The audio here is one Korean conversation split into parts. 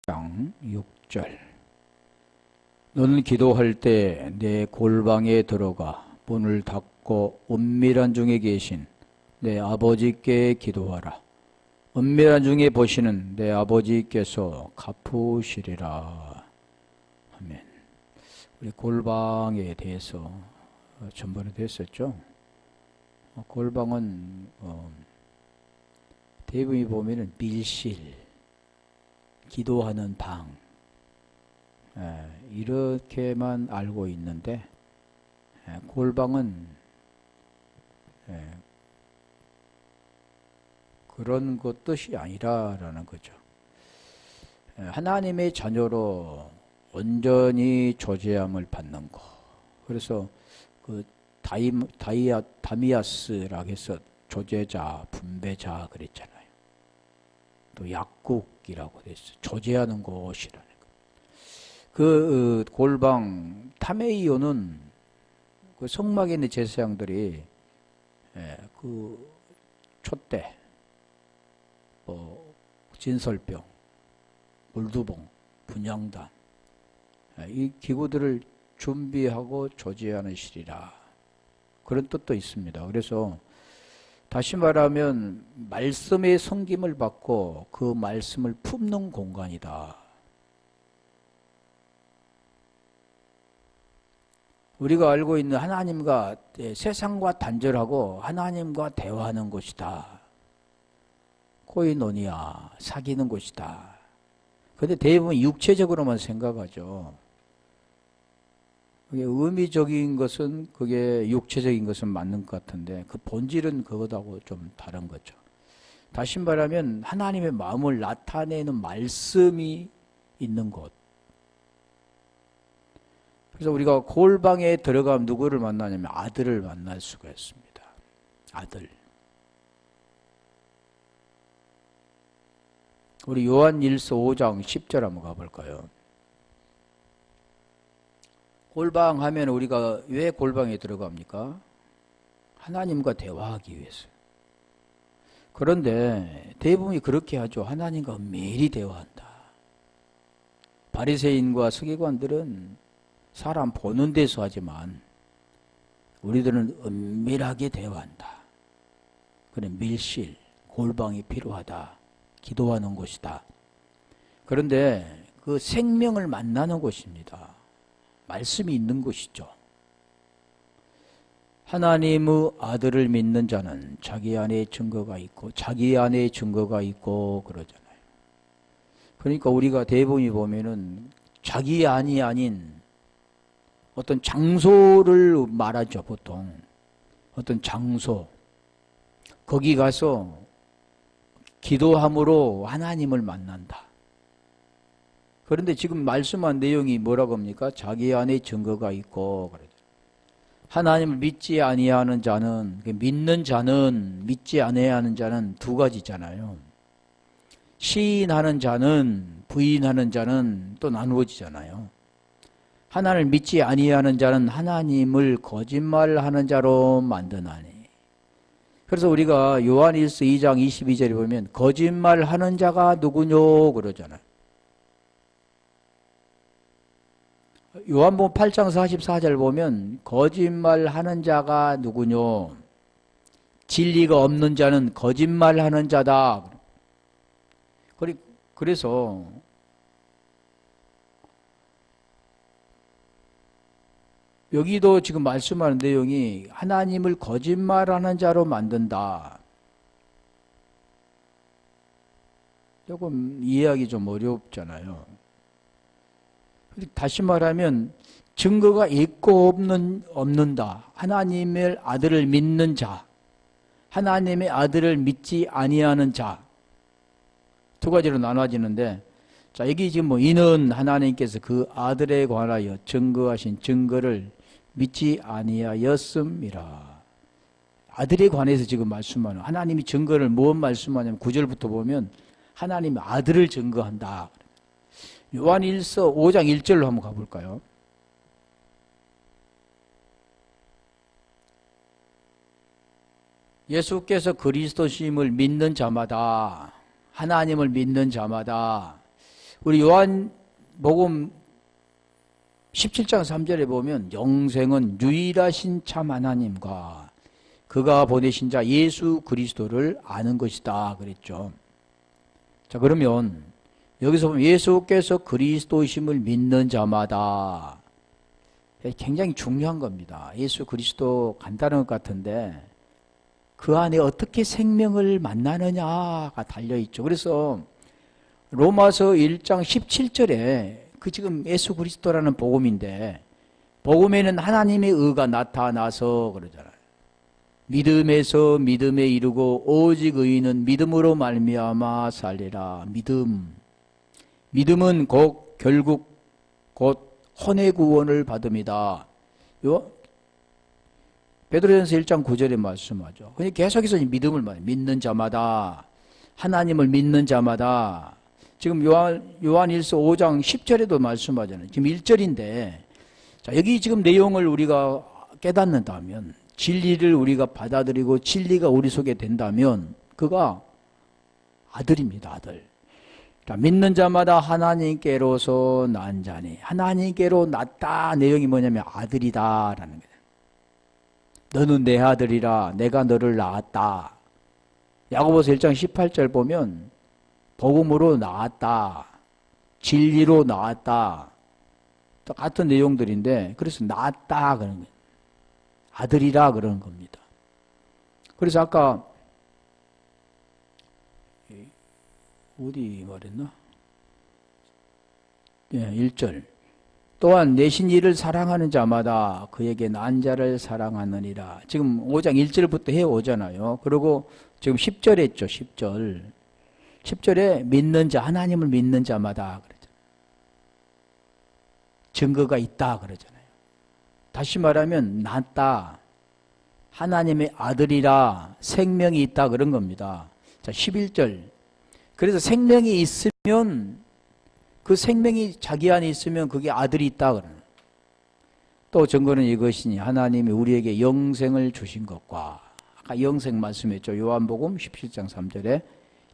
장 6절. 너는 기도할 때 내 골방에 들어가 문을 닫고 은밀한 중에 계신 내 아버지께 기도하라. 은밀한 중에 보시는 내 아버지께서 갚으시리라. 아멘. 우리 골방에 대해서 전번에도 했었죠. 골방은 대부분이 보면은 밀실, 기도하는 방, 이렇게만 알고 있는데, 골방은 그런 것 뜻이 아니라라는 거죠. 하나님의 자녀로 온전히 조제함을 받는 것. 그래서 그 다미아스라고 해서 조제자, 분배자 그랬잖아요. 또 약국이라고 했어요. 조제하는 곳이라는 거. 그 골방 타메이오는 그 성막에 있는 제사장들이 그 촛대, 진설병, 물두봉, 분향단 이 기구들을 준비하고 조제하는 실이라 그런 뜻도 있습니다. 그래서 다시 말하면 말씀의 섬김을 받고 그 말씀을 품는 공간이다. 우리가 알고 있는 하나님과 세상과 단절하고 하나님과 대화하는 곳이다. 코이노니아, 사귀는 곳이다. 그런데 대부분 육체적으로만 생각하죠. 그게 의미적인 것은 그게 육체적인 것은 맞는 것 같은데 그 본질은 그것하고 좀 다른 거죠. 다시 말하면 하나님의 마음을 나타내는 말씀이 있는 곳. 그래서 우리가 골방에 들어가면 누구를 만나냐면 아들을 만날 수가 있습니다. 아들. 우리 요한일서 5장 10절 한번 가볼까요? 골방 하면 우리가 왜 골방에 들어갑니까? 하나님과 대화하기 위해서. 그런데 대부분이 그렇게 하죠. 하나님과 매일 대화한다. 바리새인과 서기관들은 사람 보는 데서 하지만 우리들은 은밀하게 대화한다. 그래, 밀실, 골방이 필요하다. 기도하는 곳이다. 그런데 그 생명을 만나는 곳입니다. 말씀이 있는 곳이죠. 하나님의 아들을 믿는 자는 자기 안에 증거가 있고 자기 안에 증거가 있고 그러잖아요. 그러니까 우리가 대부분이 보면은 자기 안이 아닌 어떤 장소를 말하죠. 보통 어떤 장소 거기 가서 기도함으로 하나님을 만난다. 그런데 지금 말씀한 내용이 뭐라고 합니까? 자기 안에 증거가 있고 그러죠. 하나님을 믿지 아니하는 자는, 믿는 자는, 믿지 아니하는 자는 두 가지잖아요. 시인하는 자는, 부인하는 자는 또 나누어지잖아요. 하나님을 믿지 아니하는 자는 하나님을 거짓말하는 자로 만드나니. 그래서 우리가 요한일서 2장 22절에 보면 거짓말하는 자가 누구뇨 그러잖아요. 요한복음 8장 44절 보면 거짓말하는 자가 누구뇨? 진리가 없는 자는 거짓말하는 자다. 그래서 여기도 지금 말씀하는 내용이 하나님을 거짓말하는 자로 만든다. 조금 이해하기 좀 어렵잖아요. 다시 말하면 증거가 있고 없는다. 하나님의 아들을 믿는 자, 하나님의 아들을 믿지 아니하는 자, 두 가지로 나눠지는데, 자 여기 지금 이는 하나님께서 그 아들에 관하여 증거하신 증거를 믿지 아니하였음이라. 아들에 관해서 지금 말씀하는, 하나님이 증거를 무엇 말씀하냐면 9절부터 보면 하나님이 아들을 증거한다. 요한일서 5장 1절로 한번 가볼까요? 예수께서 그리스도심을 믿는 자마다, 하나님을 믿는 자마다 우리 요한복음 17장 3절에 보면 영생은 유일하신 참 하나님과 그가 보내신 자 예수 그리스도를 아는 것이다 그랬죠. 자, 그러면 여기서 보면 예수께서 그리스도심을 믿는 자마다 굉장히 중요한 겁니다. 예수 그리스도 간단한 것 같은데 그 안에 어떻게 생명을 만나느냐가 달려있죠. 그래서 로마서 1장 17절에 그 지금 예수 그리스도라는 복음인데 복음에는 하나님의 의가 나타나서 그러잖아요. 믿음에서 믿음에 이르고 오직 의인은 믿음으로 말미암아 살리라. 믿음은 결국 곧 혼의 구원을 받음이다. 베드로전서 1장 9절에 말씀하죠. 그냥 계속해서 믿음을 말해요. 믿는 자마다, 하나님을 믿는 자마다. 지금 요한일서 5장 10절에도 말씀하잖아요. 지금 1절인데, 자, 여기 지금 내용을 우리가 깨닫는다면, 진리를 우리가 받아들이고 진리가 우리 속에 된다면, 그가 아들입니다, 아들. 자, 믿는 자마다 하나님께로서 난 자니, 하나님께로 났다 내용이 뭐냐면 아들이다 라는 거예요. 너는 내 아들이라 내가 너를 낳았다. 야고보서 1장 18절 보면 복음으로 낳았다, 진리로 낳았다, 같은 내용들인데 그래서 낳았다 그러는 거예요. 아들이라 그러는 겁니다. 그래서 아까 어디 말했나? 예, 1절. 또한 내신 이를 사랑하는 자마다 그에게 난 자를 사랑하느니라. 지금 5장 1절부터 해오잖아요. 그리고 지금 10절 했죠. 10절. 10절에 믿는 자, 하나님을 믿는 자마다 그러잖아요. 증거가 있다 그러잖아요. 다시 말하면 낫다, 하나님의 아들이라, 생명이 있다 그런 겁니다. 자, 11절. 그래서 생명이 있으면, 그 생명이 자기 안에 있으면 그게 아들이 있다 그러는. 또 증거는 이것이니 하나님이 우리에게 영생을 주신 것과, 아까 영생 말씀했죠. 요한복음 17장 3절에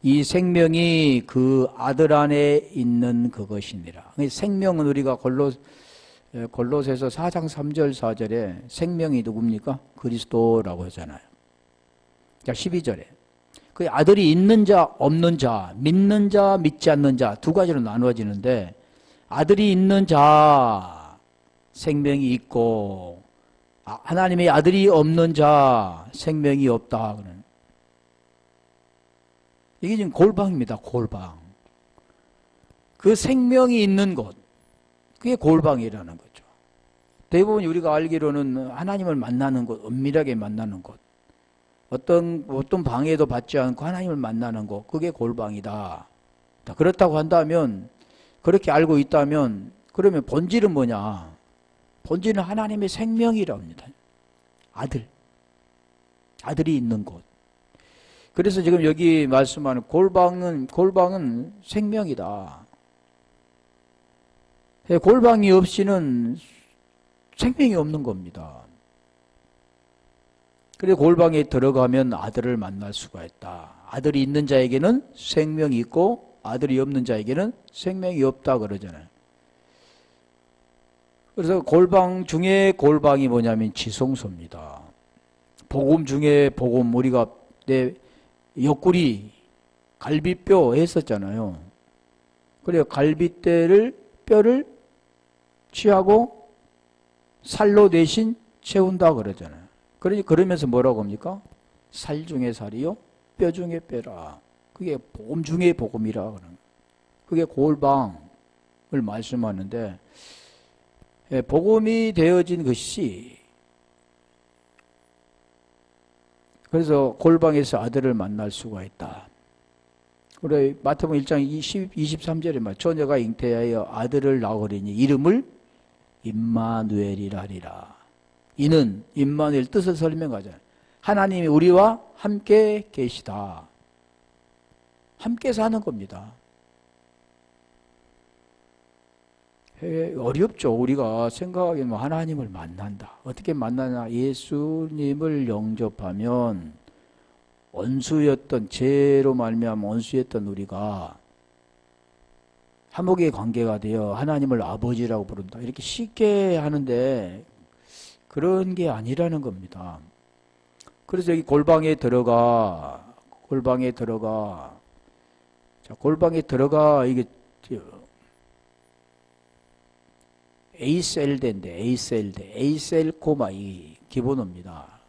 이 생명이 그 아들 안에 있는 그것이니라. 생명은 우리가 골로새서 4장 3절 4절에 생명이 누굽니까? 그리스도라고 하잖아요. 자, 12절에 그 아들이 있는 자, 없는 자, 믿는 자, 믿지 않는 자 두 가지로 나누어지는데 아들이 있는 자, 생명이 있고 하나님의 아들이 없는 자, 생명이 없다. 이게 지금 골방입니다. 골방. 그 생명이 있는 곳, 그게 골방이라는 거죠. 대부분 우리가 알기로는 하나님을 만나는 곳, 은밀하게 만나는 곳, 어떤 방해도 받지 않고 하나님을 만나는 곳, 그게 골방이다. 그렇다고 한다면, 그렇게 알고 있다면, 그러면 본질은 뭐냐? 본질은 하나님의 생명이라고 합니다. 아들이 있는 곳. 그래서 지금 여기 말씀하는 골방은 생명이다. 골방이 없이는 생명이 없는 겁니다. 그래서 골방에 들어가면 아들을 만날 수가 있다. 아들이 있는 자에게는 생명이 있고 아들이 없는 자에게는 생명이 없다 그러잖아요. 그래서 골방 중에 골방이 뭐냐면 지성소입니다. 복음 중에 복음, 우리가 내 옆구리 갈비뼈 했었잖아요. 그래서 뼈를 취하고 살로 대신 채운다 그러잖아요. 그러면서 뭐라고 합니까? 살 중에 살이요, 뼈 중에 뼈라. 그게 복음 중에 복음이라 그러는 거예요. 그게 골방을 말씀하는데, 복음이 되어진 것이, 그래서 골방에서 아들을 만날 수가 있다. 그래, 마태복음 1장 23절에 말, 처녀가 잉태하여 아들을 낳으리니 이름을 임마누엘이라 하리라. 이는 임마누엘 뜻을 설명하잖아요. 하나님이 우리와 함께 계시다. 함께 사는 겁니다. 어렵죠. 우리가 생각하기에는 하나님을 만난다. 어떻게 만나냐? 예수님을 영접하면 죄로 말미암아 원수였던 우리가 화목의 관계가 되어 하나님을 아버지라고 부른다. 이렇게 쉽게 하는데 그런 게 아니라는 겁니다. 그래서 여기 골방에 들어가. 자, 골방에 들어가. 이게 에이셀대인데, 에이셀 코마 이 기본어입니다.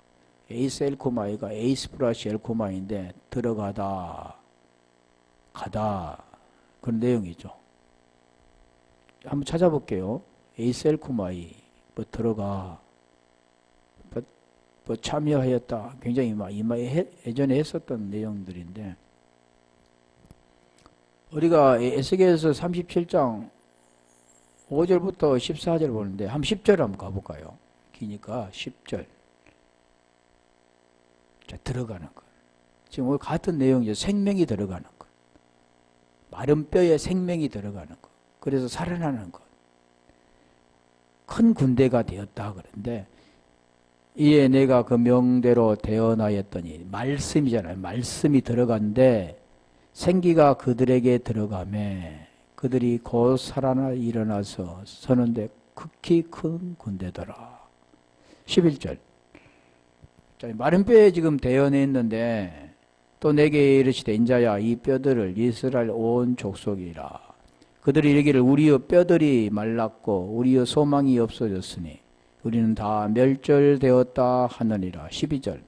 에이셀 코마이가 에이스 플러스 엘 코마인데 들어가다, 가다 그런 내용이죠. 한번 찾아볼게요. 에이셀 코마이 뭐 들어가, 뭐 참여하였다. 굉장히 예전에 했었던 내용들인데 우리가 에스겔서 37장 5절부터 14절 보는데 한 10절 한번 가볼까요? 기니까 10절. 자, 들어가는 것. 지금 오늘 같은 내용이죠. 생명이 들어가는 것. 마른 뼈에 생명이 들어가는 것. 그래서 살아나는 것. 큰 군대가 되었다 그런데 이에 내가 그 명대로 대언하였더니 말씀이잖아요. 말씀이 들어간데 생기가 그들에게 들어가매 그들이 곧 살아나 일어나서 서는데 극히 큰 군대더라. 11절. 마른 뼈에 지금 대언했는데 또 내게 이르시되 인자야 이 뼈들을 이스라엘 온 족속이라. 그들이 이르기를 우리의 뼈들이 말랐고 우리의 소망이 없어졌으니 우리는 다 멸절되었다 하느니라. 12절.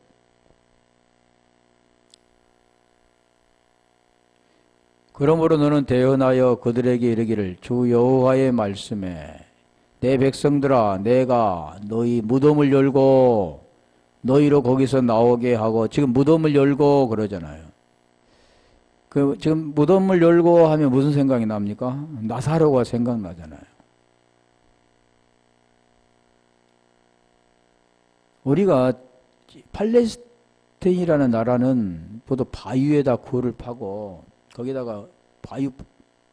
그러므로 너는 대언하여 그들에게 이르기를 주 여호와의 말씀에 내 백성들아 내가 너희 무덤을 열고 너희로 거기서 나오게 하고 지금 무덤을 열고 그러잖아요. 그 지금 무덤을 열고 하면 무슨 생각이 납니까? 나사로가 생각나잖아요. 우리가 팔레스타인이라는 나라는 보통 바위에다 굴을 파고 거기다가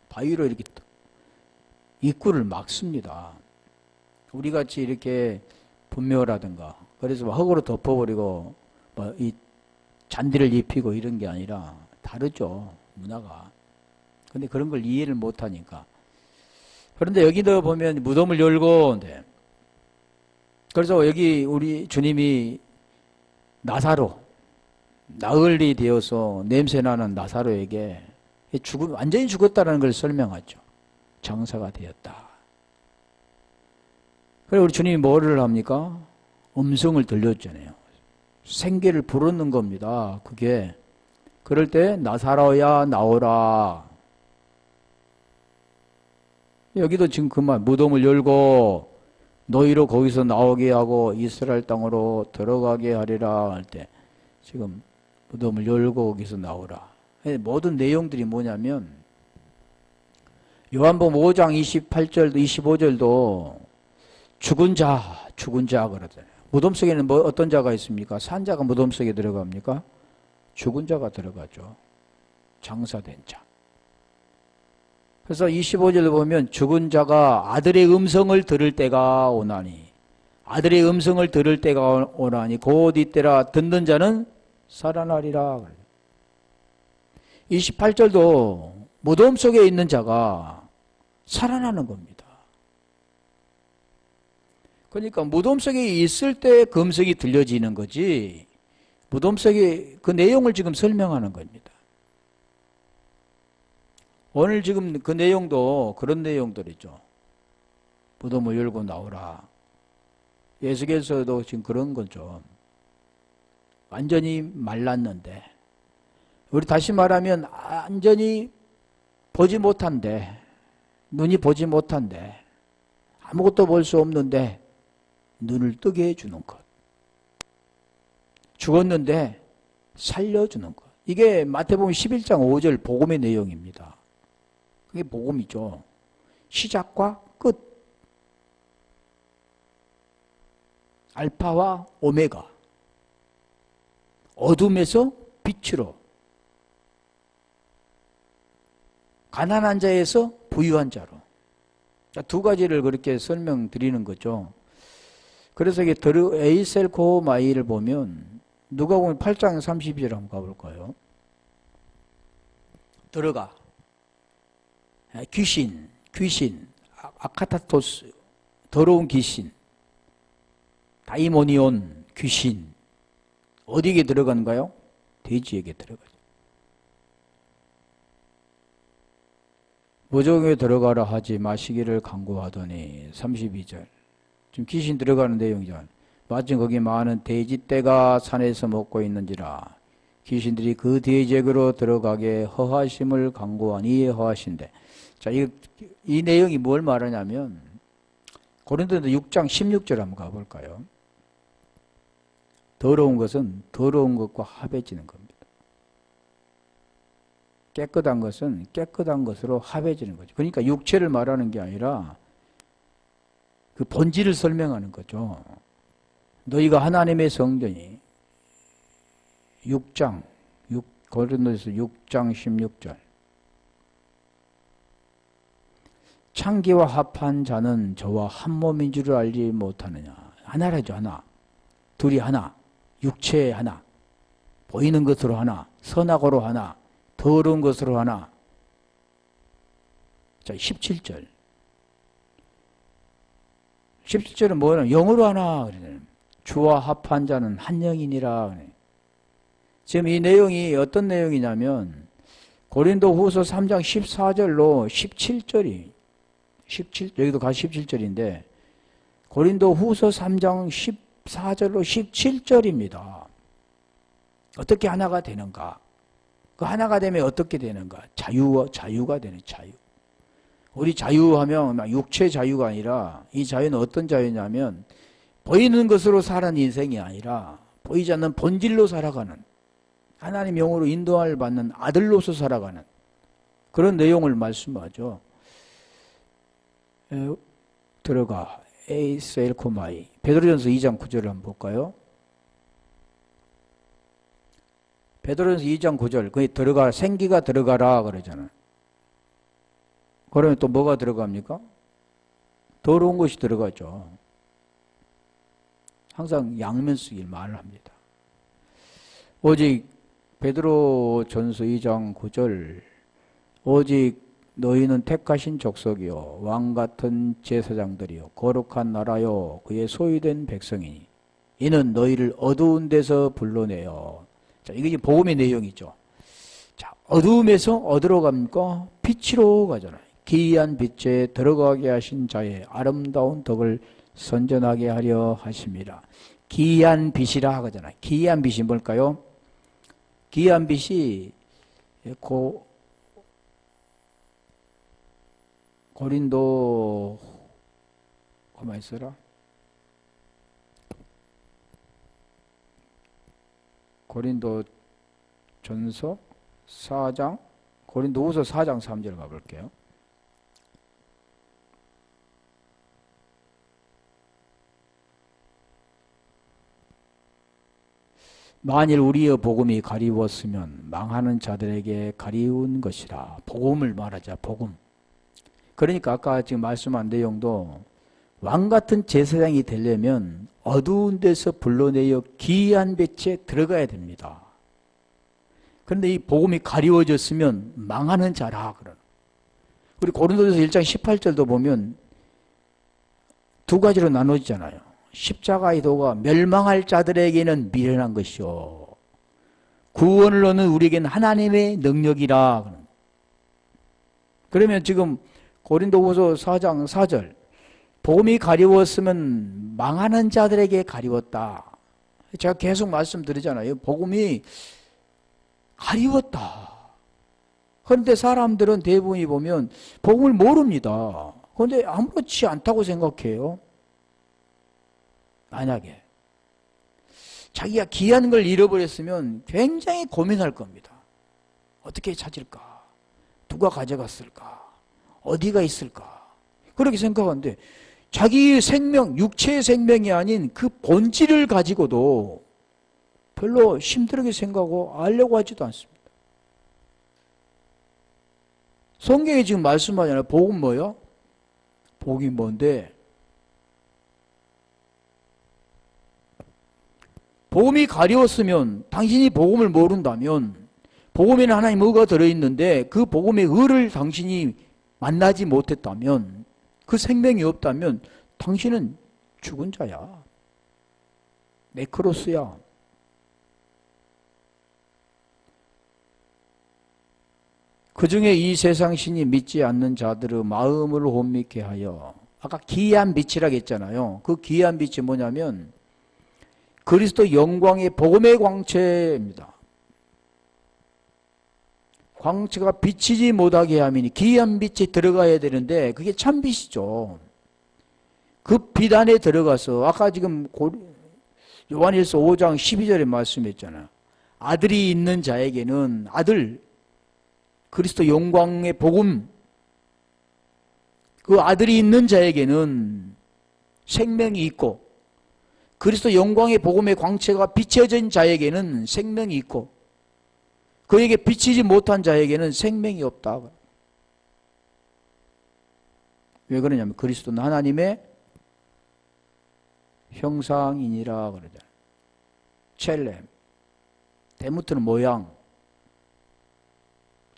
바위로 이렇게 입구를 막습니다. 우리같이 이렇게 분묘라든가 그래서 흙으로 덮어버리고 이 잔디를 입히고 이런 게 아니라 다르죠. 문화가. 근데 그런 걸 이해를 못하니까. 그런데 여기도 보면 무덤을 열고 그래서 여기 우리 주님이 나사로 나흘이 되어서 냄새나는 나사로에게 완전히 죽었다는 걸 설명하죠. 장사가 되었다. 그래서 우리 주님이 뭐를 합니까? 음성을 들렸잖아요. 생계를 부르는 겁니다. 그게 그럴 때 나사로야 나오라. 여기도 지금 그 말 무덤을 열고 너희로 거기서 나오게 하고 이스라엘 땅으로 들어가게 하리라 할 때 지금 무덤을 열고 거기서 나오라. 모든 내용들이 뭐냐면 요한복음 5장 28절도 25절도 죽은 자 그러잖아요. 무덤 속에는 뭐 어떤 자가 있습니까? 산 자가 무덤 속에 들어갑니까? 죽은 자가 들어가죠. 장사된 자. 그래서 25절을 보면 죽은 자가 아들의 음성을 들을 때가 오나니 아들의 음성을 들을 때가 오나니 곧 이때라 듣는 자는 살아나리라. 28절도 무덤 속에 있는 자가 살아나는 겁니다. 그러니까 무덤 속에 있을 때 그 음성이 들려지는 거지 무덤 속에 그 내용을 지금 설명하는 겁니다. 오늘 지금 그 내용도 그런 내용들이죠. 무덤을 열고 나오라. 예수께서도 지금 그런 거죠. 완전히 말랐는데 우리 다시 말하면 완전히 보지 못한데 눈이 보지 못한데 아무것도 볼 수 없는데 눈을 뜨게 해주는 것. 죽었는데 살려주는 것. 이게 마태복음 11장 5절 복음의 내용입니다. 그게 복음이죠. 시작과 끝. 알파와 오메가. 어둠에서 빛으로. 가난한 자에서 부유한 자로. 두 가지를 그렇게 설명드리는 거죠. 그래서 이게 에이셀 코마이를 보면 누가복음 8장 32절 한번 가볼까요? 들어가. 귀신, 아카타토스, 더러운 귀신, 다이모니온, 귀신. 어디에 들어간가요? 돼지에게 들어가죠. 무적에 들어가라 하지 마시기를 강구하더니 32절. 지금 귀신 들어가는 내용이죠. 마침 거기 많은 돼지떼가 산에서 먹고 있는지라 귀신들이 그 돼지에게로 들어가게 허하심을 강구하니 허하신대. 자, 이 내용이 뭘 말하냐면 고린도서 6장 16절 한번 가볼까요? 더러운 것은 더러운 것과 합해지는 겁니다. 깨끗한 것은 깨끗한 것으로 합해지는 거죠. 그러니까 육체를 말하는 게 아니라 그 본질을 설명하는 거죠. 너희가 하나님의 성전이 고린도서 6장 16절. 창기와 합한 자는 저와 한 몸인 줄을 알지 못하느냐. 하나라죠, 하나. 둘이 하나. 육체에 하나. 보이는 것으로 하나. 선악으로 하나. 더러운 것으로 하나. 자, 17절. 17절은 뭐냐? 영으로 하나. 주와 합한 자는 한 영이니라. 지금 이 내용이 어떤 내용이냐면 고린도 후서 3장 14절로 17절이 여기도 가 17절인데 고린도 후서 3장 14절로 17절입니다. 어떻게 하나가 되는가? 그 하나가 되면 어떻게 되는가? 자유가 되는 자유. 우리 자유하면 막 육체 자유가 아니라 이 자유는 어떤 자유냐면 보이는 것으로 사는 인생이 아니라 보이지 않는 본질로 살아가는 하나님 영으로 인도함을 받는 아들로서 살아가는 그런 내용을 말씀하죠. 들어가 에이셀코마이 베드로전서 2장 9절을 한번 볼까요? 베드로전서 2장 9절 거기 들어가 생기가 들어가라 그러잖아요. 그러면 또 뭐가 들어갑니까? 더러운 것이 들어가죠. 항상 양면 쓰기를 말을 합니다. 오직 베드로전서 2장 9절 오직 너희는 택하신 족속이요 왕같은 제사장들이요 거룩한 나라요 그의 소유된 백성이니 이는 너희를 어두운 데서 불러내요. 자, 이게 복음의 내용이죠. 자, 어두움에서 어디로 갑니까? 빛으로 가잖아요. 기이한 빛에 들어가게 하신 자의 아름다운 덕을 선전하게 하려 하십니다. 기이한 빛이라 하잖아요. 기이한 빛이 뭘까요? 기이한 빛이 고린도 가만히 있어라. 고린도 전서 4장 고린도 후서 4장 3절 가볼게요. 만일 우리의 복음이 가리웠으면 망하는 자들에게 가리운 것이라. 복음을 말하자. 복음. 그러니까 아까 지금 말씀한 내용도 왕같은 제사장이 되려면 어두운 데서 불러내어 기이한 빛에 들어가야 됩니다. 그런데 이 복음이 가리워졌으면 망하는 자라. 우리 고린도전서 1장 18절도 보면 두 가지로 나눠지잖아요. 십자가의 도가 멸망할 자들에게는 미련한 것이요 구원을 얻는 우리에게는 하나님의 능력이라. 그러면 지금 고린도후서 4장 4절 복음이 가리웠으면 망하는 자들에게 가리웠다. 제가 계속 말씀드리잖아요. 복음이 가리웠다. 그런데 사람들은 대부분이 보면 복음을 모릅니다. 그런데 아무렇지 않다고 생각해요. 만약에 자기가 귀한 걸 잃어버렸으면 굉장히 고민할 겁니다. 어떻게 찾을까? 누가 가져갔을까? 어디가 있을까? 그렇게 생각하는데 자기의 생명, 육체의 생명이 아닌 그 본질을 가지고도 별로 힘들게 생각하고 알려고 하지도 않습니다. 성경이 지금 말씀하잖아요. 복음 뭐요? 복이 뭔데? 복음이 가려웠으면 당신이 복음을 모른다면 복음에는 하나님 의가 들어있는데 그 복음의 의를 당신이 만나지 못했다면, 그 생명이 없다면 당신은 죽은 자야. 네크로스야. 그 중에 이 세상 신이 믿지 않는 자들의 마음을 혼미케 하여, 아까 기이한 빛이라고 했잖아요. 그 기이한 빛이 뭐냐면 그리스도 영광의 복음의 광채입니다. 광채가 비치지 못하게 하면 기이한 빛이 들어가야 되는데 그게 참 빛이죠. 그 빛 안에 들어가서 아까 지금 요한일서 5장 12절에 말씀했잖아요. 아들이 있는 자에게는 아들, 그리스도 영광의 복음, 그 아들이 있는 자에게는 생명이 있고 그리스도 영광의 복음의 광채가 비춰진 자에게는 생명이 있고 그에게 비치지 못한 자에게는 생명이 없다. 왜 그러냐면 그리스도는 하나님의 형상이니라 그러잖아요. 첼렘, 데무트는 모양,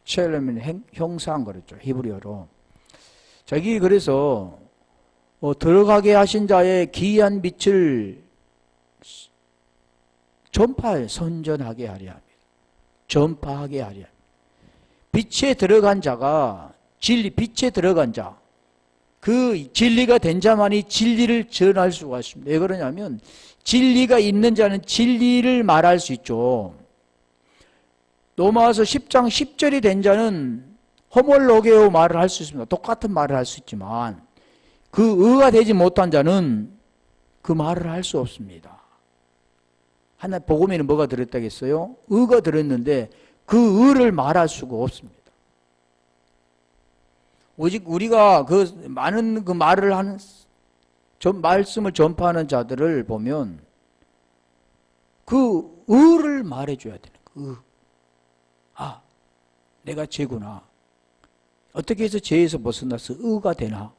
첼렘은 형상 그랬죠. 히브리어로. 자기 그래서 들어가게 하신 자의 기이한 빛을 선전하게 하려 합니다. 전파하게 하려 합니다. 빛에 들어간 자가 빛에 들어간 자, 그 진리가 된 자만이 진리를 전할 수가 있습니다. 왜 그러냐면 진리가 있는 자는 진리를 말할 수 있죠. 로마서 10장 10절이 된 자는 호몰로게오 말을 할 수 있습니다. 똑같은 말을 할 수 있지만 그 의가 되지 못한 자는 그 말을 할 수 없습니다. 하나 복음에는 뭐가 들었다겠어요? 의가 들었는데 그 의를 말할 수가 없습니다. 오직 우리가 그 많은 그 말을 하는 말씀을 전파하는 자들을 보면 그 의를 말해줘야 되는 거예요. 아, 내가 죄구나. 어떻게 해서 죄에서 벗어나서 의가 되나?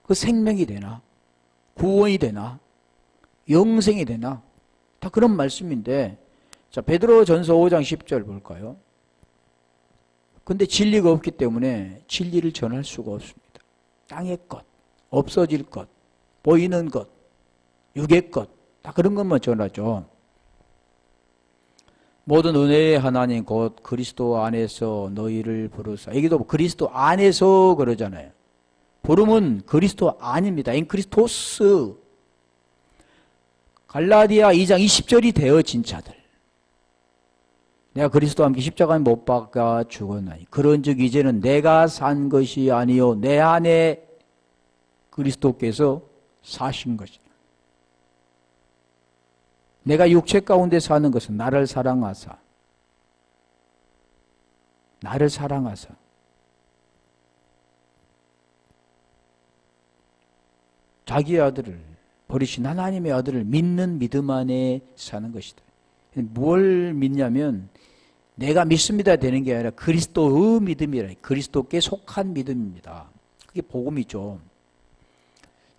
그 생명이 되나? 구원이 되나? 영생이 되나? 다 그런 말씀인데, 자, 베드로전서 5장 10절 볼까요? 근데 진리가 없기 때문에 진리를 전할 수가 없습니다. 땅의 것, 없어질 것, 보이는 것, 육의 것, 다 그런 것만 전하죠. 모든 은혜의 하나님 곧 그리스도 안에서 너희를 부르사. 여기도 그리스도 안에서 그러잖아요. 부름은 그리스도 안입니다. 인 크리스토스. 갈라디아 2장 20절이 되어진 자들. 내가 그리스도와 함께 십자가에 못 박아 죽었나니 그런즉 이제는 내가 산 것이 아니요 내 안에 그리스도께서 사신 것이다. 내가 육체 가운데 사는 것은 나를 사랑하사 자기의 아들을 버리신 하나님의 아들을 믿는 믿음 안에 사는 것이다. 뭘 믿냐면 내가 믿습니다 되는 게 아니라 그리스도의 믿음이라, 그리스도께 속한 믿음입니다. 그게 복음이죠.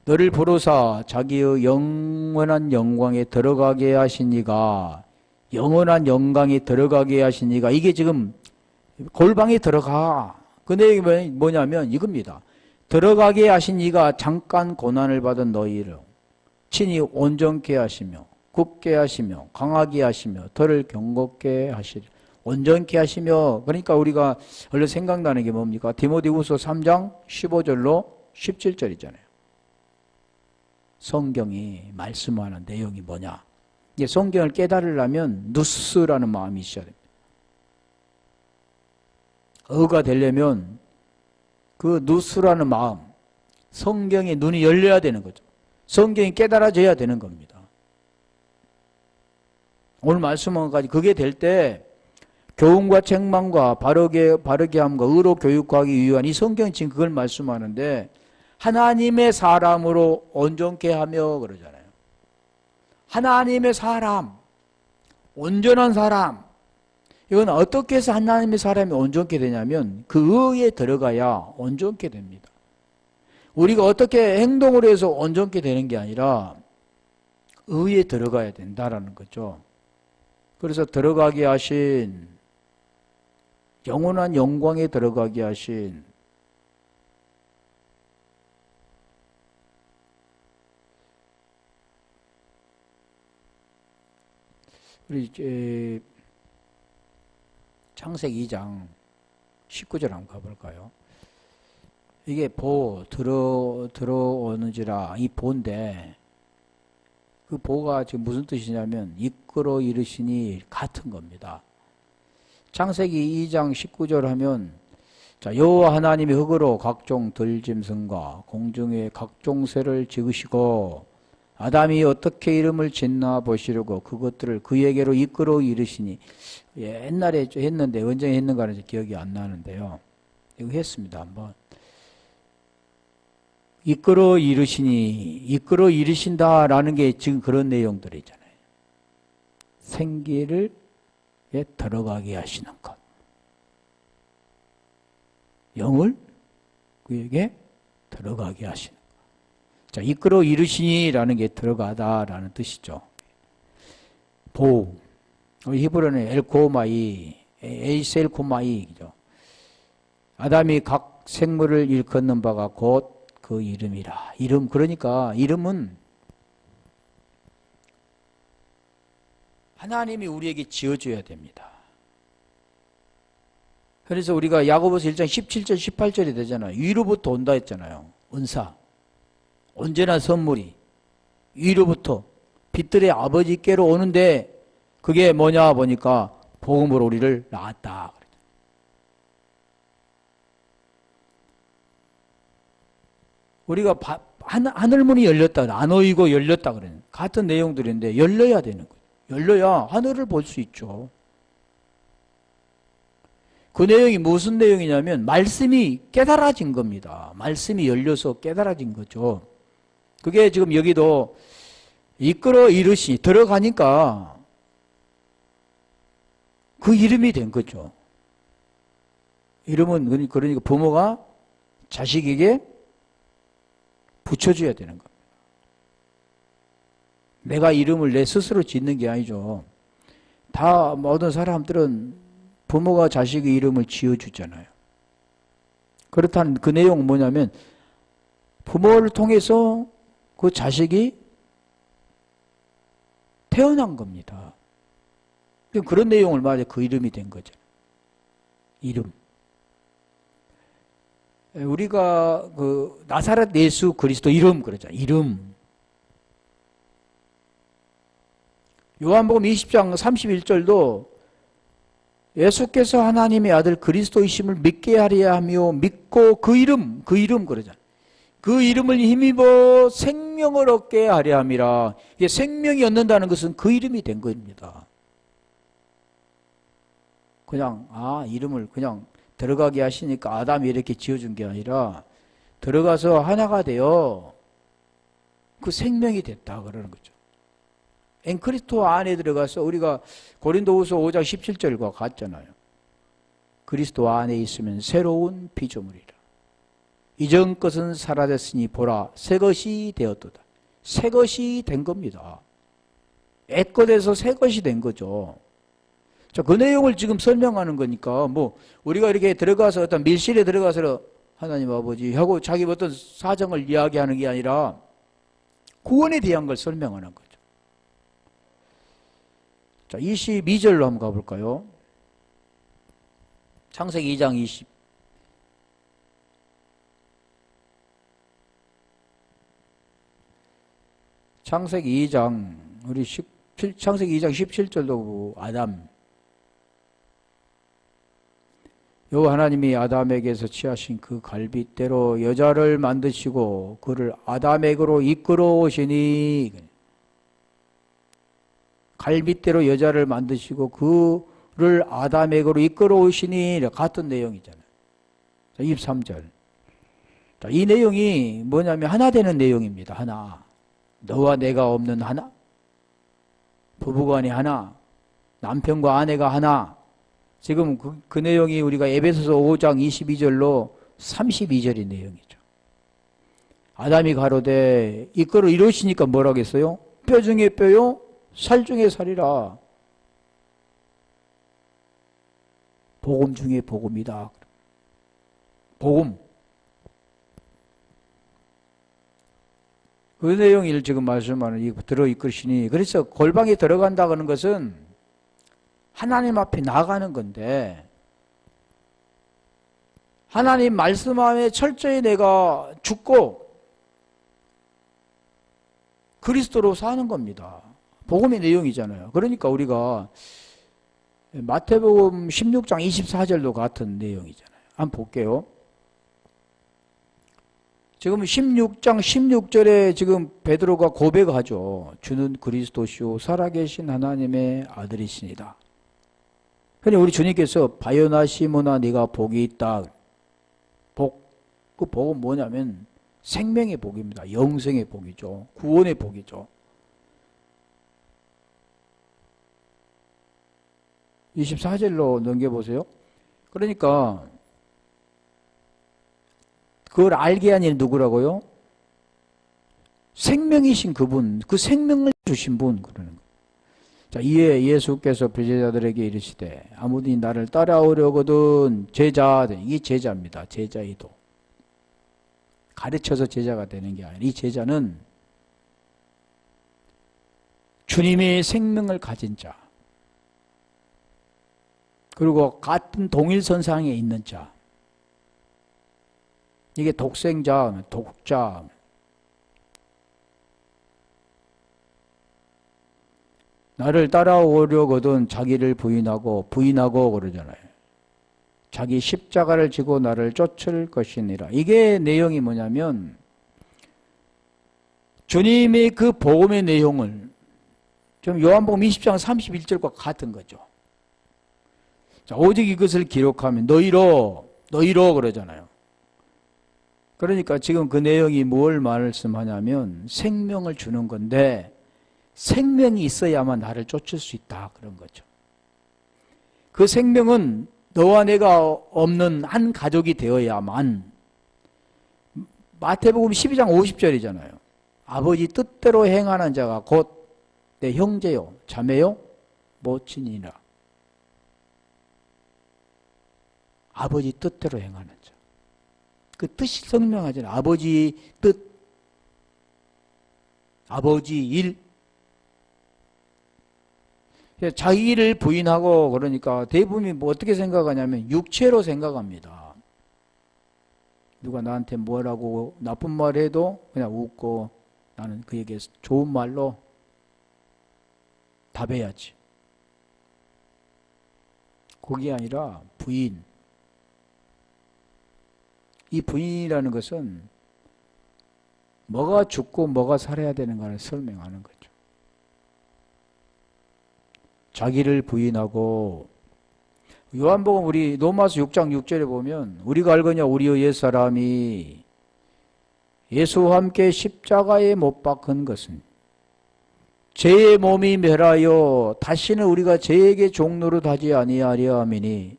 너를 부르사 자기의 영원한 영광에 들어가게 하시니가, 영원한 영광에 들어가게 하시니가, 이게 지금 골방에 들어가. 근데 이게 뭐냐면 이겁니다. 들어가게 하시니가 잠깐 고난을 받은 너희를 친히 온전케 하시며 굳게 하시며 강하게 하시며 너를 경겁게 하시리. 온전케 하시며, 그러니까 우리가 얼른 생각나는 게 뭡니까? 디모데후서 3장 15절로 17절이잖아요. 성경이 말씀하는 내용이 뭐냐? 이게 성경을 깨달으려면 누스라는 마음이 있어야 됩니다. 의가 되려면 그 누스라는 마음, 성경의 눈이 열려야 되는 거죠. 성경이 깨달아져야 되는 겁니다. 오늘 말씀한 가지 그게 될 때 교훈과 책망과 바르게 함과 의로 교육하기 위한, 이 성경은 지금 그걸 말씀하는데 하나님의 사람으로 온전케 하며 그러잖아요. 하나님의 사람, 온전한 사람. 이건 어떻게 해서 하나님의 사람이 온전케 되냐면 그 의에 들어가야 온전케 됩니다. 우리가 어떻게 행동으로 해서 온전케 되는 게 아니라 의에 들어가야 된다라는 거죠. 그래서 들어가게 하신, 영원한 영광에 들어가게 하신 우리 이제 창세기 2장 19절 한번 가볼까요? 이게 들어오는지라 이 보인데 그 보가 지금 무슨 뜻이냐면 이끌어 이르시니 같은 겁니다. 창세기 2장 19절 하면 자, 여호와 하나님이 흙으로 각종 들짐승과 공중의 각종 새를 지으시고 아담이 어떻게 이름을 짓나 보시려고 그것들을 그에게로 이끌어 이르시니 옛날에 했는데 언제 했는가는 기억이 안 나는데요. 이거 했습니다. 한번. 이끌어 이르신다라는 게 지금 그런 내용들이잖아요. 생기를 들어가게 하시는 것. 영을 그에게 들어가게 하시는 것. 자, 이끌어 이르시니라는 게 들어가다라는 뜻이죠. 보. 히브리어는 엘코마이, 에이셀코마이죠. 아담이 각 생물을 일컫는 바가 곧 그 이름이라. 이름, 그러니까 이름은 하나님이 우리에게 지어줘야 됩니다. 그래서 우리가 야고보서 1장 17절, 18절이 되잖아요. 위로부터 온다 했잖아요. 은사. 언제나 선물이. 위로부터. 빛들의 아버지께로 오는데 그게 뭐냐 보니까 복음으로 우리를 낳았다. 우리가 하늘문이 열렸다. 안 어이고 열렸다 그래요. 같은 내용들인데 열려야 되는 거예요. 열려야 하늘을 볼 수 있죠. 그 내용이 무슨 내용이냐면 말씀이 깨달아진 겁니다. 말씀이 열려서 깨달아진 거죠. 그게 지금 여기도 이끌어 이르시 들어가니까 그 이름이 된 거죠. 이름은 그러니까 부모가 자식에게 붙여줘야 되는 겁니다. 내가 이름을 내 스스로 짓는 게 아니죠. 다 모든 사람들은 부모가 자식의 이름을 지어주잖아요. 그렇다는 그 내용은 뭐냐면 부모를 통해서 그 자식이 태어난 겁니다. 그런 내용을 말해 그 이름이 된 거죠. 이름. 우리가 그 나사렛 예수 그리스도 이름 그러잖아요. 이름. 요한복음 20장 31절도 예수께서 하나님의 아들 그리스도이심을 믿게 하려 하며 믿고 그 이름 그러잖아요. 그 이름을 힘입어 생명을 얻게 하려 함이라. 이게 생명이 얻는다는 것은 그 이름이 된 겁니다. 그냥 이름을 그냥 들어가게 하시니까 아담이 이렇게 지어준 게 아니라 들어가서 하나가 되어 그 생명이 됐다 그러는 거죠. 엔크리스토 안에 들어가서 우리가 고린도후서 5장 17절과 같잖아요. 그리스도 안에 있으면 새로운 피조물이라. 이전 것은 사라졌으니 보라 새 것이 되었도다. 새 것이 된 겁니다. 옛것에서 새 것이 된 거죠. 자, 그 내용을 지금 설명하는 거니까 우리가 이렇게 들어가서 어떤 밀실에 들어가서 하나님 아버지 하고 자기 어떤 사정을 이야기하는 게 아니라 구원에 대한 걸 설명하는 거죠. 자, 22절로 한번 가볼까요? 창세기 2장 20. 창세기 2장, 창세기 2장 17절도 아담. 여호와 하나님이 아담에게서 취하신 그 갈빗대로 여자를 만드시고 그를 아담에게로 이끌어 오시니 갈빗대로 여자를 만드시고 그를 아담에게로 이끌어 오시니 같은 내용이잖아요. 23절. 자, 이 내용이 뭐냐면 하나 되는 내용입니다. 하나. 너와 내가 없는 하나. 부부간이 하나. 남편과 아내가 하나. 지금 그 내용이 우리가 에베소서 5장 22절로 32절의 내용이죠. 아담이 가로되 이끌어 이루시니까 뭐라고 했어요? 뼈 중에 뼈요 살 중에 살이라. 복음 중에 복음이다. 복음. 그 내용을 지금 말씀하는 들어 이끄시니. 그래서 골방에 들어간다는 것은 하나님 앞에 나아가는 건데 하나님 말씀 안에 철저히 내가 죽고 그리스도로 사는 겁니다. 복음의 내용이잖아요. 그러니까 우리가 마태복음 16장 24절도 같은 내용이잖아요. 한번 볼게요. 지금 16장 16절에 지금 베드로가 고백하죠. 주는 그리스도시요 살아계신 하나님의 아들이시니다. 그러니 우리 주님께서 바요나 시몬아 네가 복이 있다. 그 복은 뭐냐면 생명의 복입니다. 영생의 복이죠. 구원의 복이죠. 24절로 넘겨보세요. 그러니까 그걸 알게 한 일 누구라고요? 생명이신 그분, 그 생명을 주신 분 그러는 거예요. 자, 이에 예수께서 제자들에게 이르시되 아무든지 나를 따라오려거든 제자, 이 제자입니다. 제자이도. 가르쳐서 제자가 되는 게 아니라 이 제자는 주님의 생명을 가진 자, 그리고 같은 동일선상에 있는 자, 이게 독생자, 독자. 나를 따라오려거든 자기를 부인하고 그러잖아요. 자기 십자가를 지고 나를 쫓을 것이니라. 이게 내용이 뭐냐면 주님의 그 복음의 내용을 좀 요한복음 20장 31절과 같은 거죠. 자, 오직 이것을 기록하면 너희로 그러잖아요. 그러니까 지금 그 내용이 뭘 말씀하냐면 생명을 주는 건데 생명이 있어야만 나를 쫓을 수 있다 그런 거죠. 그 생명은 너와 내가 없는 한 가족이 되어야만, 마태복음 12장 50절이잖아요. 아버지 뜻대로 행하는 자가 곧 내 형제요 자매요 모친이라. 아버지 뜻대로 행하는 자. 그 뜻이 설명하잖아요. 아버지 뜻, 아버지 일. 자기 일을 부인하고 그러니까 대부분이 뭐 어떻게 생각하냐면 육체로 생각합니다. 누가 나한테 뭐라고 나쁜 말 해도 그냥 웃고 나는 그에게 좋은 말로 답해야지. 그게 아니라 부인. 이 부인이라는 것은 뭐가 죽고 뭐가 살아야 되는가를 설명하는 거죠. 자기를 부인하고, 요한복음 우리 로마서 6장 6절에 보면 우리가 알거냐 우리의 옛사람이 예수와 함께 십자가에 못 박힌 것은 죄의 몸이 멸하여 다시는 우리가 죄에게 종노릇하지 아니하려 함이니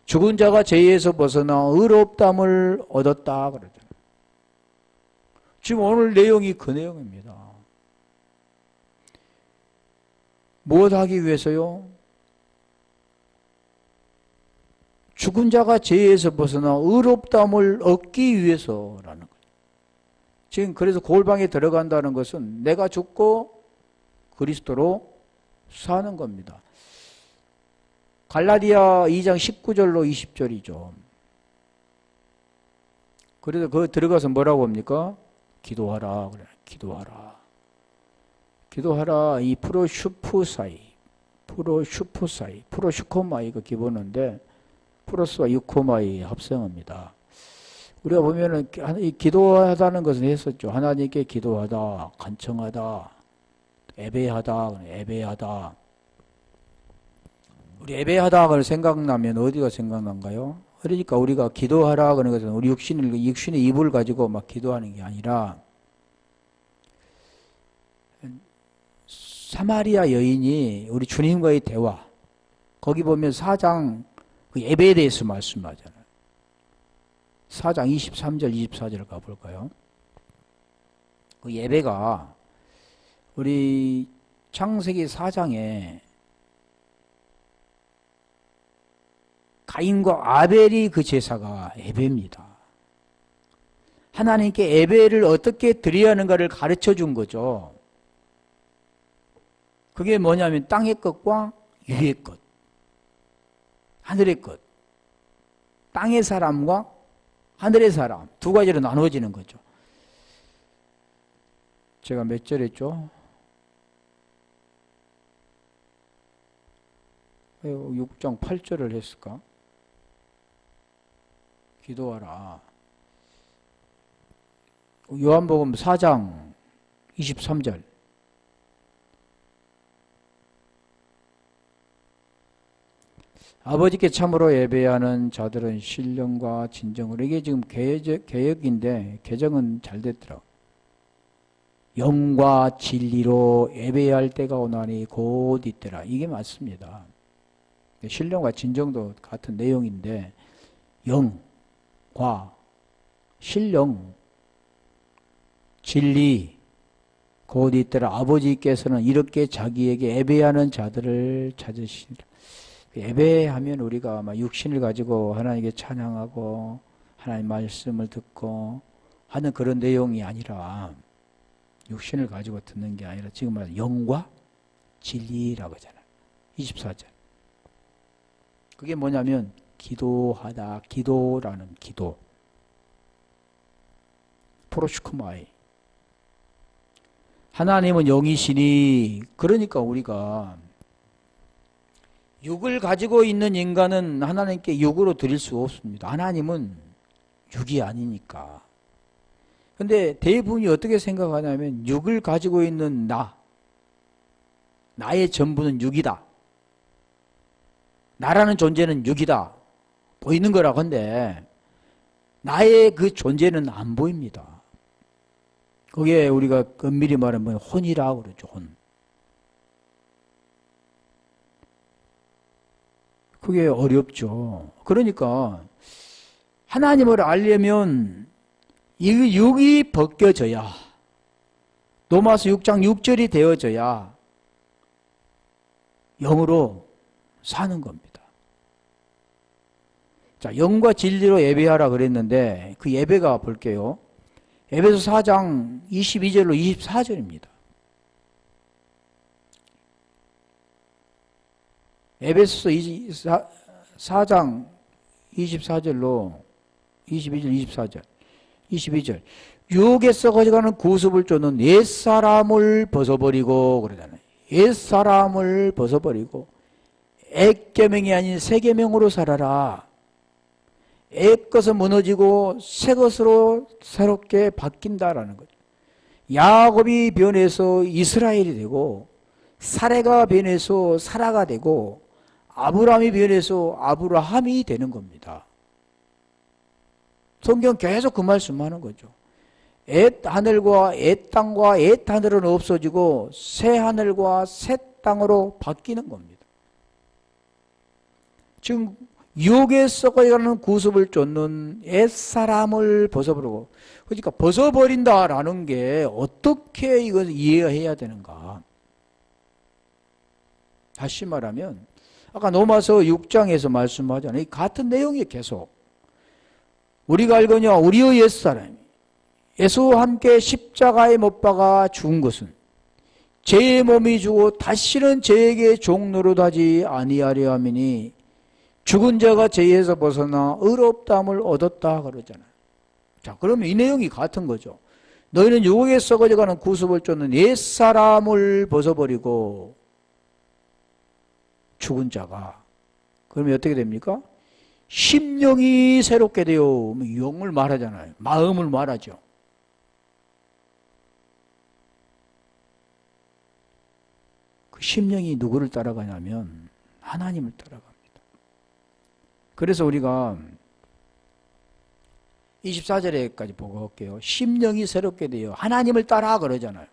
죽은 자가 죄에서 벗어나 의롭다함을 얻었다 그러잖아요. 지금 오늘 내용이 그 내용입니다. 무엇 하기 위해서요? 죽은 자가 죄에서 벗어나 의롭다함을 얻기 위해서라는 거예요. 지금 그래서 골방에 들어간다는 것은 내가 죽고 그리스도로 사는 겁니다. 갈라디아 2장 19절로 20절이죠. 그래서 그 들어가서 뭐라고 합니까? 기도하라 그래. 기도하라. 기도하라. 이 프로슈코마이 그 기본어인데 프로스와 유코마이 합성어입니다. 우리가 보면은 기도하다는 것은 했었죠. 하나님께 기도하다, 간청하다, 애배하다. 우리 애배하다가 생각나면 어디가 생각난가요? 그러니까 우리가 기도하라 그러는 것은 우리 육신의 입을 가지고 막 기도하는 게 아니라 사마리아 여인이 우리 주님과의 대화, 거기 보면 4장 그 예배에 대해서 말씀하잖아요. 4장 23절 24절 가볼까요? 그 예배가 우리 창세기 4장에 가인과 아벨이 그 제사가 예배입니다. 하나님께 예배를 어떻게 드려야 하는가를 가르쳐 준 거죠. 그게 뭐냐면 땅의 것과 위의 것. 하늘의 것, 땅의 사람과 하늘의 사람 두 가지로 나누어지는 거죠. 제가 몇 절 했죠? 6장 8절을 했을까? 기도하라. 요한복음 4장 23절. 아버지께 참으로 예배하는 자들은 신령과 진정으로, 이게 지금 개역인데 개정은 잘 됐더라고. 영과 진리로 예배할 때가 오나니 곧 있더라. 이게 맞습니다. 신령과 진정도 같은 내용인데 영과 신령, 진리 곧 있더라. 아버지께서는 이렇게 자기에게 예배하는 자들을 찾으시니라. 예배하면 우리가 막 육신을 가지고 하나님께 찬양하고 하나님 말씀을 듣고 하는 그런 내용이 아니라, 육신을 가지고 듣는 게 아니라 지금 말하는 영과 진리라고 하잖아요. 24절. 그게 뭐냐면 기도하다, 기도라는 기도. 프로슈크마이. 하나님은 영이시니, 그러니까 우리가 육을 가지고 있는 인간은 하나님께 육으로 드릴 수 없습니다. 하나님은 육이 아니니까. 근데 대부분이 어떻게 생각하냐면 육을 가지고 있는 나의 전부는 육이다. 나라는 존재는 육이다. 보이는 거라고 한데 나의 그 존재는 안 보입니다. 그게 우리가 엄밀히 말하면 혼이라고 그러죠. 혼. 그게 어렵죠. 그러니까 하나님을 알려면 이 육이 벗겨져야, 로마서 6장 6절이 되어져야 영으로 사는 겁니다. 자, 영과 진리로 예배하라 그랬는데 그 예배가 볼게요. 에베소 4장 22절로 24절입니다. 에베소서 4장 24절로 22절, 24절, 22절. 육에 썩어져가는 구습을 쫓는 옛사람을 벗어버리고 그러잖아요. 옛사람을 벗어버리고 액계명이 아닌 새계명으로 살아라. 옛것은 무너지고 새것으로 새롭게 바뀐다라는 거죠. 야곱이 변해서 이스라엘이 되고, 사레가 변해서 사라가 되고, 아브라함이 변해서 아브라함이 되는 겁니다. 성경 계속 그 말씀하는 거죠. 옛 하늘과 옛 땅과 옛 하늘은 없어지고 새 하늘과 새 땅으로 바뀌는 겁니다. 지금 육에 썩어가는 구습을 쫓는 옛사람을 벗어버리고, 그러니까 벗어버린다라는 게 어떻게 이것을 이해해야 되는가? 다시 말하면 아까 로마서 6장에서 말씀하잖아요. 이 같은 내용이 계속. 우리가 알거니와 우리의 옛사람이 예수와 함께 십자가에 못 박아 죽은 것은 죄의 몸이 주고 다시는 죄에게 종노릇하지 아니하려 함이니 죽은 자가 죄에서 벗어나 의롭다함을 얻었다 그러잖아요. 자, 그러면 이 내용이 같은 거죠. 너희는 육에 썩어져가는 구습을 쫓는 옛사람을 벗어버리고 죽은 자가, 그러면 어떻게 됩니까? 심령이 새롭게 되어, 영을 말하잖아요. 마음을 말하죠. 그 심령이 누구를 따라가냐면 하나님을 따라갑니다. 그래서 우리가 24절에까지 보고 올게요. 심령이 새롭게 되어 하나님을 따라 그러잖아요.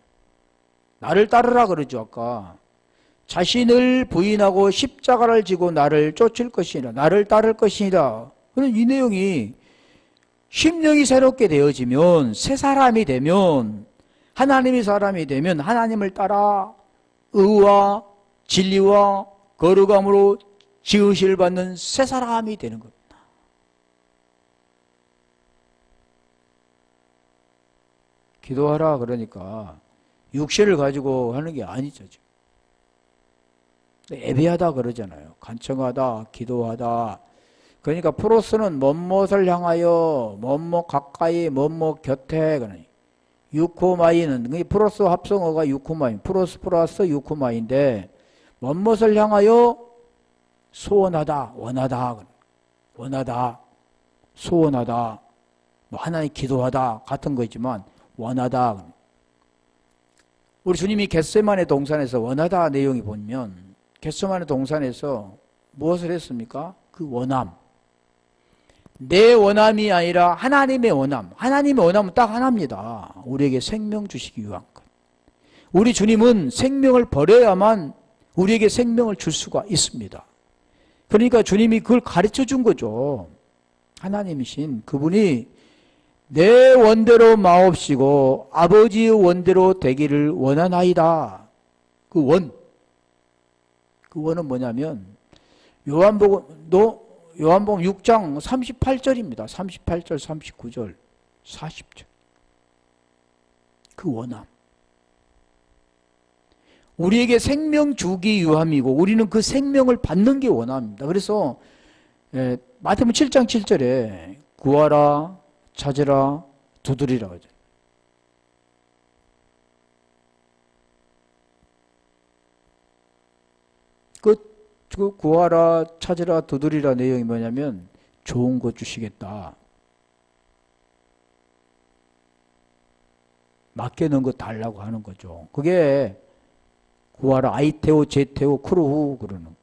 나를 따르라 그러죠. 아까 자신을 부인하고 십자가를 지고 나를 쫓을 것이니라, 나를 따를 것이니라. 그런 이 내용이 심령이 새롭게 되어지면, 새 사람이 되면, 하나님의 사람이 되면 하나님을 따라 의와 진리와 거룩함으로 지으실 받는 새 사람이 되는 겁니다. 기도하라 그러니까 육신을 가지고 하는 게 아니죠. 애매하다 그러잖아요. 간청하다, 기도하다. 그러니까 프로스는 뭐뭇을 향하여, 뭐뭇 가까이, 뭐뭇 곁에. 그러니 유코마이는 프로스 합성어가 유코마이, 프로스 플러스 유코마인데 뭐뭇을 향하여 소원하다, 원하다, 원하다, 소원하다, 뭐 하나님 기도하다 같은 거지만 원하다. 우리 주님이 겟세마네 동산에서 원하다 내용이 보면 겟세마네 동산에서 무엇을 했습니까? 그 원함. 내 원함이 아니라 하나님의 원함. 하나님의 원함은 딱 하나입니다. 우리에게 생명 주시기 위한 것. 우리 주님은 생명을 버려야만 우리에게 생명을 줄 수가 있습니다. 그러니까 주님이 그걸 가르쳐 준 거죠. 하나님이신 그분이 내 원대로 마옵시고 아버지의 원대로 되기를 원하나이다. 그 원은 뭐냐면 요한복음 6장 38절입니다. 38절, 39절, 40절. 그 원함. 우리에게 생명 주기 위함이고 우리는 그 생명을 받는 게 원함입니다. 그래서 마태복음 7장 7절에 구하라, 찾으라, 두드리라 하죠. 그 구하라, 찾으라, 두드리라 내용이 뭐냐면 좋은 것 주시겠다. 맡겨놓은 거 달라고 하는 거죠. 그게 구하라, 아이테오, 제테오, 크루후 그러는.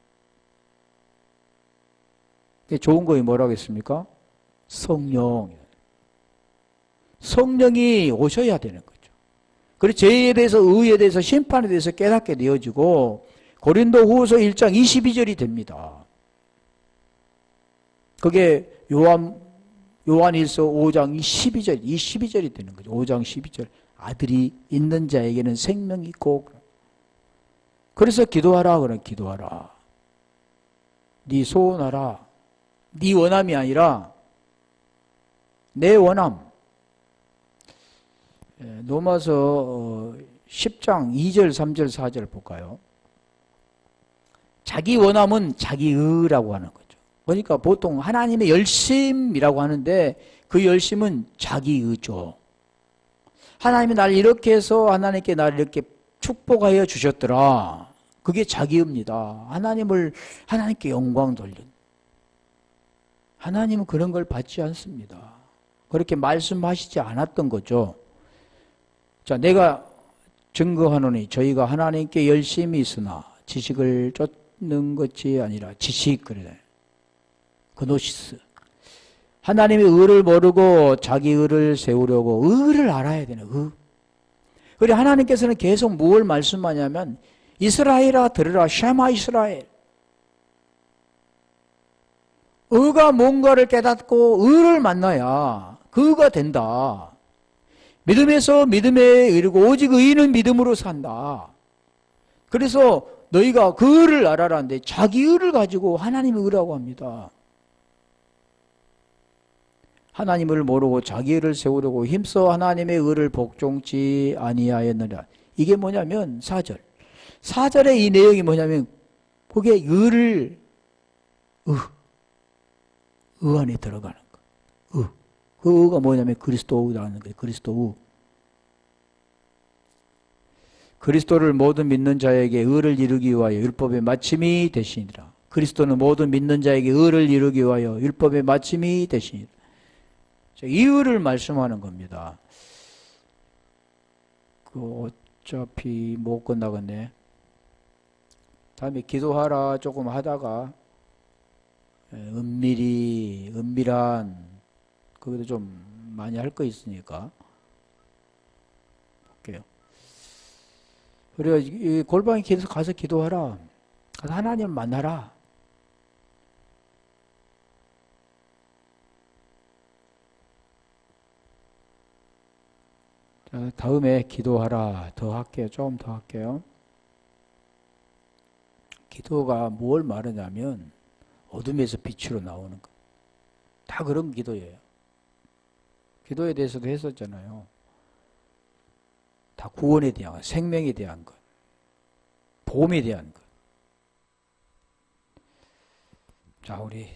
좋은 거이 뭐라고 했습니까? 성령. 성령이 오셔야 되는 거죠. 그리고 죄에 대해서, 의에 대해서, 심판에 대해서 깨닫게 되어지고 고린도 후서 1장 22절이 됩니다. 그게 요한일서 5장 22절이 되는 거죠. 5장 12절. 아들이 있는 자에게는 생명이 있고. 그래서 기도하라. 그래, 기도하라. 네 소원하라. 네 원함이 아니라 내 원함. 로마서 10장 2절, 3절, 4절 볼까요? 자기 원함은 자기의라고 하는 거죠. 그러니까 보통 하나님의 열심이라고 하는데 그 열심은 자기의죠. 하나님이 나를 이렇게 해서 하나님께 나를 이렇게 축복하여 주셨더라. 그게 자기의입니다. 하나님께 영광 돌린. 하나님은 그런 걸 받지 않습니다. 그렇게 말씀하시지 않았던 거죠. 자, 내가 증거하노니 저희가 하나님께 열심히 있으나 지식을 쫓는 것이 아니라 지식 그래. 그노시스. 하나님의 의를 모르고 자기 의를 세우려고 의를 알아야 되는 의. 그래 하나님께서는 계속 무엇을 말씀하냐면 이스라엘아 들으라 샤마 이스라엘. 의가 뭔가를 깨닫고 의를 만나야 그 의가 된다. 믿음에서 믿음에 이르고 오직 의인은 믿음으로 산다. 그래서 너희가 그 의를 알아라는데 자기 의를 가지고 하나님의 의라고 합니다. 하나님을 모르고 자기 의를 세우려고 힘써 하나님의 의를 복종치 아니하였느라. 이게 뭐냐면 4절. 4절의 이 내용이 뭐냐면 그게 의를 의 안에 들어가는 거. 그 의가 뭐냐면 그리스도라는 거예요. 그리스도 의. 그리스도를 모든 믿는 자에게 의를 이루기 위하여 율법의 마침이 되시니라. 그리스도는 모든 믿는 자에게 의를 이루기 위하여 율법의 마침이 되시니라. 이 의를 말씀하는 겁니다. 어차피 못 끝나겠네. 다음에 기도하라 조금 하다가 은밀한 거기도 좀 많이 할 거 있으니까 볼게요. 그래 골방에 계속 가서 기도하라. 가서 하나님을 만나라. 자, 다음에 기도하라 더 할게요. 조금 더 할게요. 기도가 뭘 말하냐면 어둠에서 빛으로 나오는 거. 다 그런 기도예요. 기도에 대해서도 했었잖아요. 다 구원에 대한 것, 생명에 대한 것, 보험에 대한 것. 자, 우리